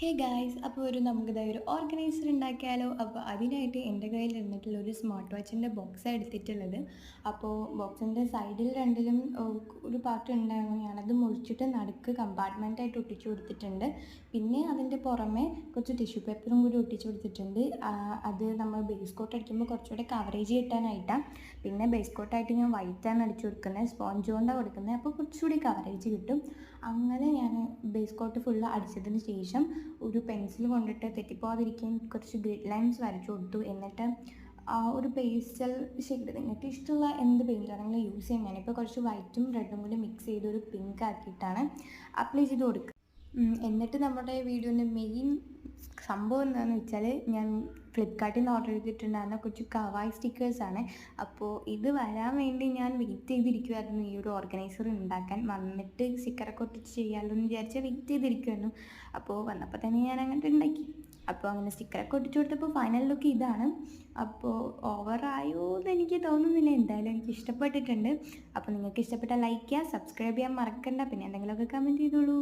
Hey guys അപ്പോൾ നമുക്കിതാ ഒരു ഓർഗനൈസർ ഉണ്ടാക്കിയാലോ. അപ്പോൾ അതിനായിട്ട് എൻ്റെ കയ്യിൽ ഇരുന്നിട്ടുള്ള ഒരു സ്മാർട്ട് വാച്ചിൻ്റെ ബോക്സാണ് എടുത്തിട്ടുള്ളത്. അപ്പോൾ ബോക്സിൻ്റെ സൈഡിൽ രണ്ടിലും ഒരു പാർട്ട് ഉണ്ടായിരുന്നു. ഞാനത് മുറിച്ചിട്ട് നടുക്ക് കമ്പാർട്ട്മെൻറ്റായിട്ട് ഒട്ടിച്ചു കൊടുത്തിട്ടുണ്ട്. പിന്നെ അതിൻ്റെ പുറമെ കുറച്ച് ടിഷ്യൂ പേപ്പറും കൂടി ഒട്ടിച്ചു കൊടുത്തിട്ടുണ്ട്. അത് നമ്മൾ ബേസ് കോട്ട് അടിക്കുമ്പോൾ കുറച്ചുകൂടെ കവറേജ് കിട്ടാനായിട്ടാണ്. പിന്നെ ബേസ് കോട്ടായിട്ട് ഞാൻ വൈറ്റാണ് അടിച്ചു കൊടുക്കുന്നത്, സ്പോഞ്ച് കൊണ്ടാണ് കൊടുക്കുന്നത്. അപ്പോൾ കുറച്ചുകൂടി കവറേജ് കിട്ടും. അങ്ങനെ ഞാൻ ബേസ് കോട്ട് ഫുള്ള് അടിച്ചതിന് ശേഷം ഒരു പെൻസിൽ കൊണ്ടിട്ട് തെറ്റിപ്പോകാതിരിക്കാൻ കുറച്ച് ഗ്രിഡ് ലൈൻസ് വരച്ചു കൊടുത്തു. എന്നിട്ട് ഒരു പേസ്റ്റൽ ഷെയ്ഡ് നിങ്ങൾക്ക് ഇഷ്ടമുള്ള എന്ത് പെയിൻ്റ് ആണെങ്കിലും യൂസ് ചെയ്യാം. ഞാനിപ്പോൾ കുറച്ച് വൈറ്റും റെഡും കൂടി മിക്സ് ചെയ്ത് ഒരു പിങ്ക് ആക്കിയിട്ടാണ് അപ്ലൈ ചെയ്ത് കൊടുക്കുക. എന്നിട്ട് നമ്മുടെ വീഡിയോൻ്റെ മെയിൻ സംഭവം എന്താണെന്ന് വെച്ചാൽ, ഞാൻ ഫ്ലിപ്കാർട്ടിൽ നിന്ന് ഓർഡർ ചെയ്തിട്ടുണ്ടായിരുന്ന കുറച്ച് കവായ് സ്റ്റിക്കേഴ്സാണ്. അപ്പോൾ ഇത് വരാൻ വേണ്ടി ഞാൻ വെയിറ്റ് ചെയ്തിരിക്കുമായിരുന്നു. ഈ ഒരു ഓർഗനൈസർ ഉണ്ടാക്കാൻ വന്നിട്ട് സ്റ്റിക്കറൊക്കെ ഒട്ടിച്ച് ചെയ്യാമല്ലോ എന്ന് വിചാരിച്ച് വെയിറ്റ് ചെയ്തിരിക്കുമായിരുന്നു. അപ്പോൾ വന്നപ്പോൾ തന്നെ ഞാൻ അങ്ങോട്ട് ഉണ്ടാക്കി. അപ്പോൾ അങ്ങനെ സ്റ്റിക്കറൊക്കെ ഒട്ടിച്ചു കൊടുത്തപ്പോൾ ഫൈനൽ ലുക്ക് ഇതാണ്. അപ്പോൾ ഓവറായോ എന്ന് എനിക്ക് തോന്നുന്നില്ല. എന്തായാലും എനിക്ക് ഇഷ്ടപ്പെട്ടിട്ടുണ്ട്. അപ്പോൾ നിങ്ങൾക്ക് ഇഷ്ടപ്പെട്ടാൽ ലൈക്ക് ചെയ്യുക, സബ്സ്ക്രൈബ് ചെയ്യാൻ മറക്കണ്ട. പിന്നെ എന്തെങ്കിലുമൊക്കെ കമൻറ്റ് ചെയ്തോളൂ.